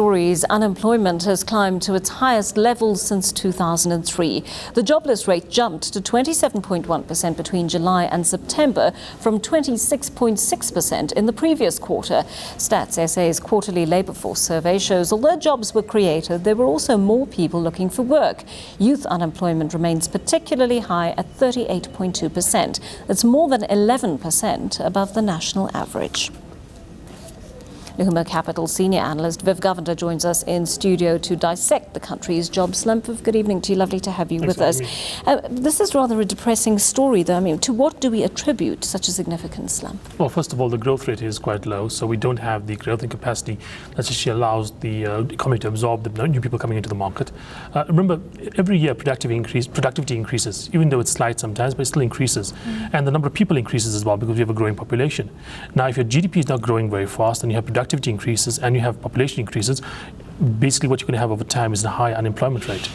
Stories, unemployment has climbed to its highest level since 2003. The jobless rate jumped to 27.1% between July and September from 26.6% in the previous quarter. Stats SA's quarterly labour force survey shows although jobs were created, there were also more people looking for work. Youth unemployment remains particularly high at 38.2%. That's more than 11% above the national average. Luhuma Capital senior analyst Viv Govender joins us in studio to dissect the country's job slump. Viv, good evening to you. Lovely to have you with us. This is rather a depressing story, though. I mean, to what do we attribute such a significant slump? Well, first of all, the growth rate is quite low, so we don't have the growth and capacity that actually allows the economy to absorb the new people coming into the market. Remember, every year productivity increases, even though it's slight sometimes, but it still increases. And the number of people increases as well because we have a growing population. Now, if your GDP is not growing very fast and you have productivity increases and you have population increases, basically what you're going to have over time is a high unemployment rate.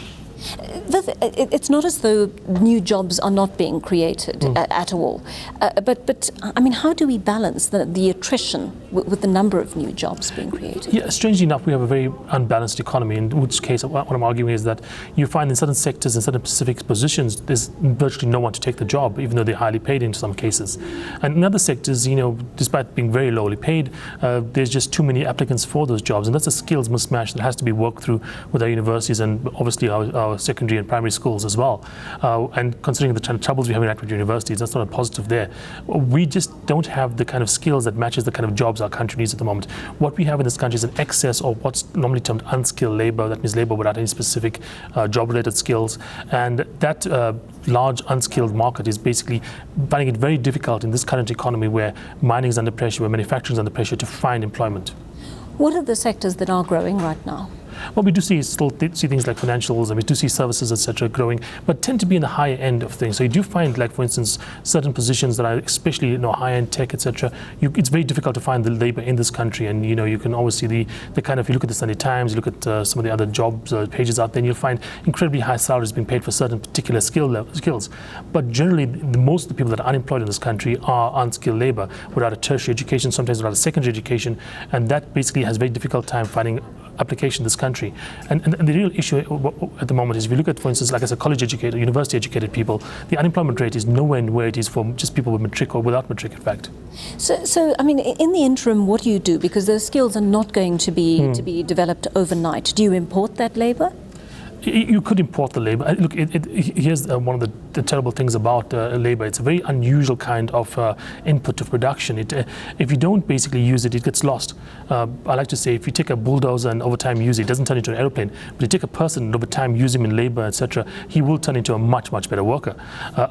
It's not as though new jobs are not being created at all. But I mean, how do we balance the attrition with the number of new jobs being created? Yeah, strangely enough, we have a very unbalanced economy, in which case what I'm arguing is that you find in certain sectors, in certain specific positions, there's virtually no one to take the job, even though they're highly paid in some cases. And in other sectors, you know, despite being very lowly paid, there's just too many applicants for those jobs. And that's a skills mismatch that has to be worked through with our universities and obviously our secondary and primary schools as well. And considering the troubles we have at universities, that's not a positive there. We just don't have the kind of skills that matches the kind of jobs our country needs at the moment. What we have in this country is an excess of what's normally termed unskilled labor. That means labor without any specific job-related skills. And that large unskilled market is basically finding it very difficult in this current economy where mining is under pressure, where manufacturing is under pressure to find employment. What are the sectors that are growing right now? Well, we do see things like financials, and we do see services, etc., growing, but tend to be in the higher end of things. So you do find, like for instance, certain positions that are especially high-end tech, etc. It's very difficult to find the labor in this country, and you can always see the kind of, if you look at the Sunday Times, you look at some of the other jobs pages out there, and you'll find incredibly high salaries being paid for certain particular skills. But generally, most of the people that are unemployed in this country are unskilled labor without a tertiary education, sometimes without a secondary education, and that basically has a very difficult time finding application in this country. And the real issue at the moment is, if you look at, for instance, like as a college educated, university educated people, the unemployment rate is nowhere near where it is for just people with matric or without matric, in fact. So I mean, in the interim, what do you do? Because those skills are not going to be developed overnight. Do you import that labor? You could import the labor. Look, here's one of the terrible things about labor. It's a very unusual kind of input to production. If you don't basically use it, it gets lost. I like to say, if you take a bulldozer and over time use it, it doesn't turn into an aeroplane. But you take a person and over time use him in labor, etc., he will turn into a much, much better worker.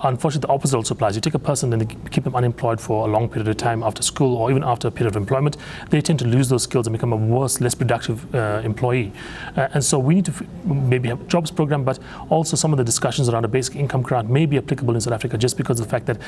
Unfortunately, the opposite also applies. You take a person and keep them unemployed for a long period of time after school or even after a period of employment, they tend to lose those skills and become a worse, less productive employee. And so we need to maybe have jobs program, but also some of the discussions around a basic income grant may be applicable in South Africa, just because of the fact that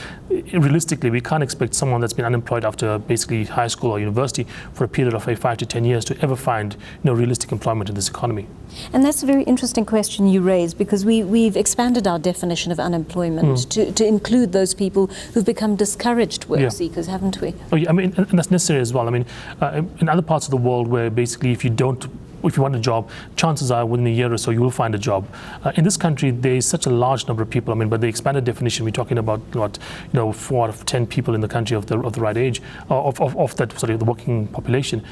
realistically we can't expect someone that's been unemployed after basically high school or university for a period of 5 to 10 years to ever find realistic employment in this economy. And that's a very interesting question you raise, because we've expanded our definition of unemployment to include those people who've become discouraged work seekers, haven't we? Oh yeah, I mean, and that's necessary as well. I mean, in other parts of the world where basically if you want a job, chances are within a year or so you will find a job. In this country, there is such a large number of people. I mean, by the expanded definition, we're talking about 4 out of 10 people in the country of the right age, the working population,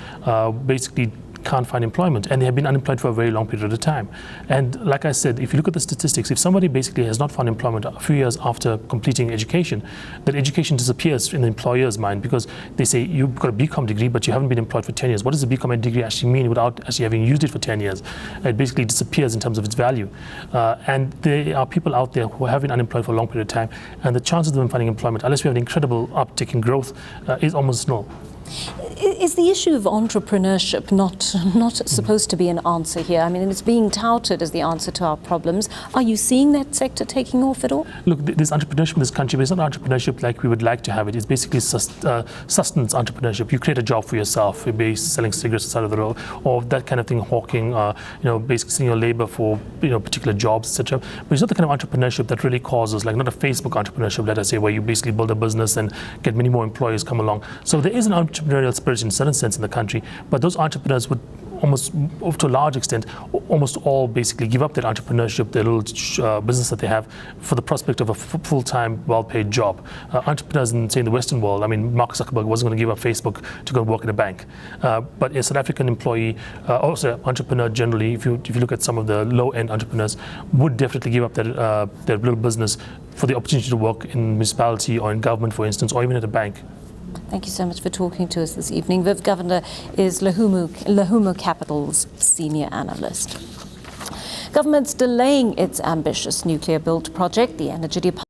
basically can't find employment, and they have been unemployed for a very long period of time. And like I said, if you look at the statistics, if somebody basically has not found employment a few years after completing education, that education disappears in the employer's mind, because they say you've got a BCom degree but you haven't been employed for 10 years. What does a BCom degree actually mean without actually having used it for 10 years? It basically disappears in terms of its value. And there are people out there who have been unemployed for a long period of time, and the chances of them finding employment, unless we have an incredible uptick in growth, is almost null. Is the issue of entrepreneurship not supposed to be an answer here? I mean, it's being touted as the answer to our problems. Are you seeing that sector taking off at all? Look, there's entrepreneurship in this country, but it's not entrepreneurship like we would like to have it. It's basically sustenance entrepreneurship. You create a job for yourself, you're basically selling cigarettes outside of the road, or that kind of thing, hawking, basically selling your labor for particular jobs, etc. But it's not the kind of entrepreneurship that really causes, like not a Facebook entrepreneurship, let us say, where you basically build a business and get many more employees come along. So there is an entrepreneurial spirit in a certain sense in the country, but those entrepreneurs would almost to a large extent, almost all basically give up their entrepreneurship, their little business that they have, for the prospect of a full-time, well-paid job. Entrepreneurs in, say, in the Western world, I mean, Mark Zuckerberg wasn't going to give up Facebook to go work in a bank. But a South African employee, also entrepreneur generally, if you look at some of the low-end entrepreneurs, would definitely give up their little business for the opportunity to work in municipality or in government, for instance, or even at a bank. Thank you so much for talking to us this evening. Viv Governor is Lahumo Capital's senior analyst. Government's delaying its ambitious nuclear build project. The Energy Department